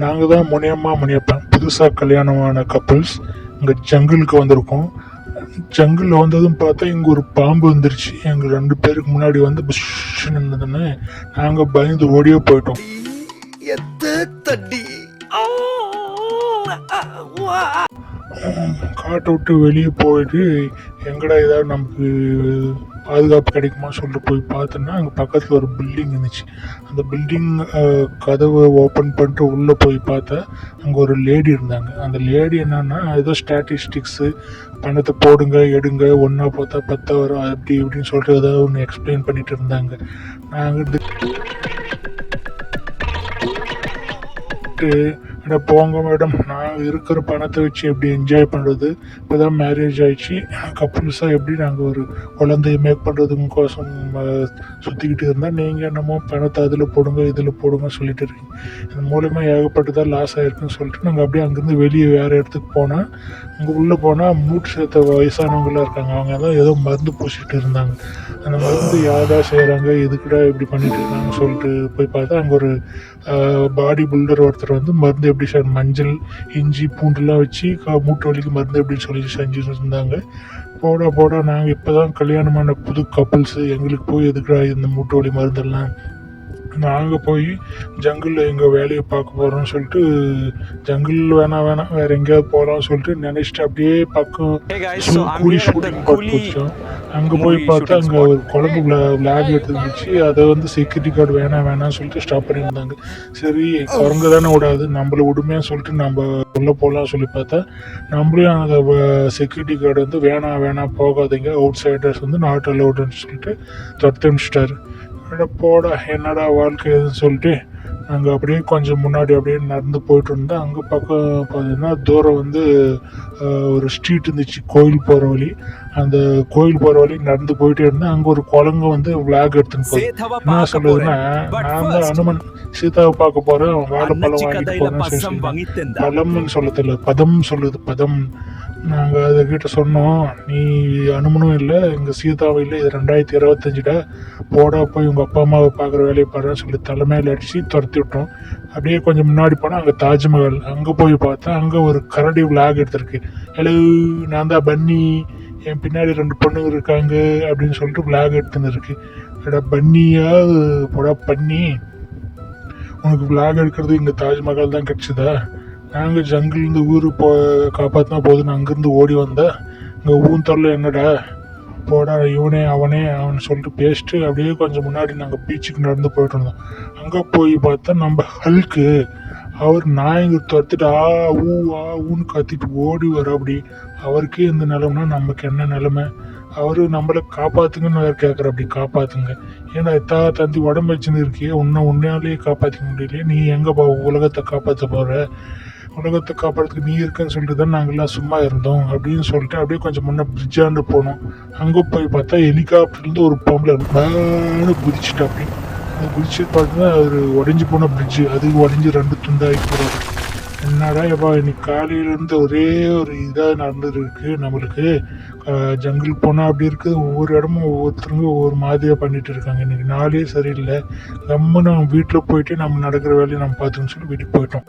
நாங்கள் தான் முனியம்மா முனியப்பன் புதுசாக கல்யாணமான கப்புள்ஸ் இங்கே ஜங்கிளுக்கு வந்திருக்கோம். ஜங்கிளில் வந்ததும் பார்த்தா இங்கே ஒரு பாம்பு வந்துருச்சு. எங்கள் 2 பேருக்கு முன்னாடி வந்து புஷ்ஷுன்னு இருந்ததுன்னு நாங்கள் பயந்து ஓடியே போயிட்டோம். காட்டை விட்டு வெளியே போயிட்டு எங்கடா ஏதாவது நமக்கு பாதுகாப்பு கிடைக்குமா சொல்லிட்டு போய் பார்த்தோன்னா அங்கே பக்கத்தில் ஒரு பில்டிங் இருந்துச்சு. அந்த பில்டிங் கதவை ஓப்பன் பண்ணிட்டு உள்ளே போய் பார்த்தா அங்கே ஒரு லேடி இருந்தாங்க. அந்த லேடி என்னன்னா ஏதோ ஸ்டாட்டிஸ்டிக்ஸு பணத்தை போடுங்க எடுங்க ஒன்றா பார்த்தா 10 வரும் அப்படி இப்படின்னு சொல்லிட்டு ஏதாவது ஒன்று எக்ஸ்பிளைன் பண்ணிட்டு இருந்தாங்க. நாங்கள் போங்க மேடம், நான் இருக்கிற பணத்தை வச்சு எப்படி என்ஜாய் பண்ணுறது, இப்போ தான் மேரேஜ் ஆகிடுச்சு, கப்புள்ஸாக எப்படி நாங்கள் ஒரு குழந்தைய மேக் பண்ணுறதுக்கோசம் சுற்றிக்கிட்டு இருந்தால் நீங்கள் என்னமோ பணத்தை அதில் போடுங்க இதில் போடுங்க சொல்லிட்டு இருக்கீங்க. இது மூலயமா ஏகப்பட்டதாக லாஸ் ஆகிருக்குன்னு சொல்லிட்டு நாங்கள் அப்படியே அங்கேருந்து வெளியே வேறு இடத்துக்கு போனால் அங்கே உள்ளே போனால் மூட்டு சேர்த்த வயசானவங்களாம் இருக்காங்க. அவங்க தான் ஏதோ மருந்து பூசிட்டு இருந்தாங்க. அந்த மருந்து யாரா செய்கிறாங்க எதுக்குடா இப்படி பண்ணிட்டு இருக்காங்க சொல்லிட்டு போய் பார்த்தா அங்கே ஒரு பாடி பில்டர் ஒருத்தர் வந்து மருந்து எப்படி சார் மஞ்சள் இஞ்சி பூண்டுலாம் வச்சு மூட்டு வலிக்கு மருந்து எப்படின்னு சொல்லி செஞ்சுட்டு இருந்தாங்க. போடா நாங்கள் இப்போ தான் கல்யாணமான புது கப்புள்ஸு, எங்களுக்கு போய் எதுக்குடா இந்த மூட்டு வலி மருந்தெல்லாம், நாங்கள் போய் ஜங்கிளில் எங்கள் வேலையை பார்க்க போகிறோம்னு சொல்லிட்டு ஜங்கிள் வேணாம் வேறு எங்கேயாவது போகலாம்னு சொல்லிட்டு நினச்சிட்டு அப்படியே பக்கம் கூலி ஷூட்டிங் பார்த்து போச்சோம். அங்கே போய் பார்த்தா அங்கே ஒரு குழம்பு விளாக் எடுத்துருந்துச்சு. அதை வந்து செக்யூரிட்டி கார்டு வேணாம்னு சொல்லிட்டு ஸ்டாப் பண்ணியிருந்தாங்க. சரி குரங்கு தானே விடாது, நம்மளை விடுமையான்னு சொல்லிட்டு நம்ம உள்ளே போகலான்னு சொல்லி பார்த்தா நம்மளையும் அந்த செக்யூரிட்டி கார்டு வந்து வேணாம் போகாதீங்க, அவுட் சைடர்ஸ் வந்து நாட் அலவுடுன்னு சொல்லிட்டு துரத்து அனுப்பிச்சிட்டாரு. போடா என்னடா வாழ்க்கை எதுன்னு சொல்லிட்டு நாங்கள் அப்படியே கொஞ்சம் முன்னாடி அப்படியே நடந்து போயிட்டு இருந்தோம். அங்கே பக்கம் பார்த்தீங்கன்னா தூரம் வந்து ஒரு ஸ்ட்ரீட் இருந்துச்சு, கோயில் போகிற வழி. அந்த கோயில் போகிற வழி நடந்து போயிட்டே இருந்தேன். அங்கே ஒரு குழந்தை வந்து விளாக் எடுத்துன்னு போய் என்ன சொல்லுதுன்னா, நான் தான் அனுமன் சீதாவை பார்க்க போகிறேன், வாழைப்பழம் வாங்கிட்டு போகிறேன்னு சொல்லி பழம்னு சொல்ல தெரியல, பதம் சொல்லுது, பதம். நாங்கள் அதுக்கிட்ட சொன்னோம், நீ அனுமனும் இல்லை எங்கள் சீதாவும் இல்லை, இது 2025டா, போடா போய் உங்கள் அப்பா அம்மாவை பார்க்குற வேலையை பாடுறேன்னு சொல்லி தலைமையில் அடித்து துரத்தி விட்டோம். அப்படியே கொஞ்சம் முன்னாடி போனால் அங்கே தாஜ்மஹால். அங்கே போய் பார்த்தா அங்கே ஒரு கரடி விளாக் எடுத்திருக்கு. ஹலோ நான் தான் பன்னி, என் பின்னாடி 2 பொண்ணுங்க இருக்காங்க அப்படின்னு சொல்லிட்டு விளாக் எடுத்துன்னு இருக்கு. எடா பன்னியா போடா பண்ணி, உனக்கு விளாக் எடுக்கிறது இங்கே தாஜ்மஹால் தான் கிடச்சிதா? நாங்கள் ஜங்கிலேருந்து ஊர் காப்பாற்றினா போதுன்னு அங்கேருந்து ஓடி வந்தேன். இங்கே ஊந்தரில் என்னடா, போடா இவனே அவன் சொல்லிட்டு பேசிட்டு அப்படியே கொஞ்சம் முன்னாடி நாங்கள் பீச்சுக்கு நடந்து போயிட்டு இருந்தோம். அங்கே போய் பார்த்தா நம்ம ஹல்க்கு அவர் நாயங்க துரத்துட்டு ஊன்னு கத்திட்டு ஓடி வர. அப்படி அவருக்கே இந்த நிலம்னா நமக்கு என்ன நிலைமை? அவரு நம்மளை காப்பாற்றுங்கன்னு வேறு கேட்குற. அப்படி காப்பாற்றுங்க, ஏன்னா தந்தி உடம்பு வச்சுன்னு இருக்கியே, உன்னையாலேயே காப்பாற்றிக்க முடியலையே, நீ எங்கே உலகத்தை காப்பாற்ற போகிற? உலகத்தை காப்பாற்றுறதுக்கு நீ இருக்குன்னு சொல்லிட்டு தான் நாங்கள்லாம் சும்மா இருந்தோம் அப்படின்னு சொல்லிட்டு அப்படியே கொஞ்சம் முன்னே பிரிட்ஜாண்டு போனோம். அங்கே போய் பார்த்தா ஹெலிகாப்டர்லேருந்து ஒரு பொம்பளை குதிச்சுட்டு அப்படி அந்த குதிச்சுட்டு பார்த்தீங்கன்னா ஒரு உடஞ்சி போன பிரிட்ஜு, அது உடஞ்சி 2 துண்டாகி போகிறாரு. என்னடா எப்பா இன்னைக்கு காலையிலேருந்து ஒரே ஒரு இதாக நடந்துருக்கு நம்மளுக்கு. ஜங்கிள் போனால் அப்படி இருக்குது, ஒவ்வொரு இடமும் ஒவ்வொருத்தருங்க ஒவ்வொரு மாதிரியாக பண்ணிட்டு இருக்காங்க. இன்னைக்கு நாளே சரியில்லை, நம்ம வீட்டில் போயிட்டு நம்ம நடக்கிற வேலையை நம்ம பார்த்துன்னு சொல்லி வீட்டுக்கு போயிட்டோம்.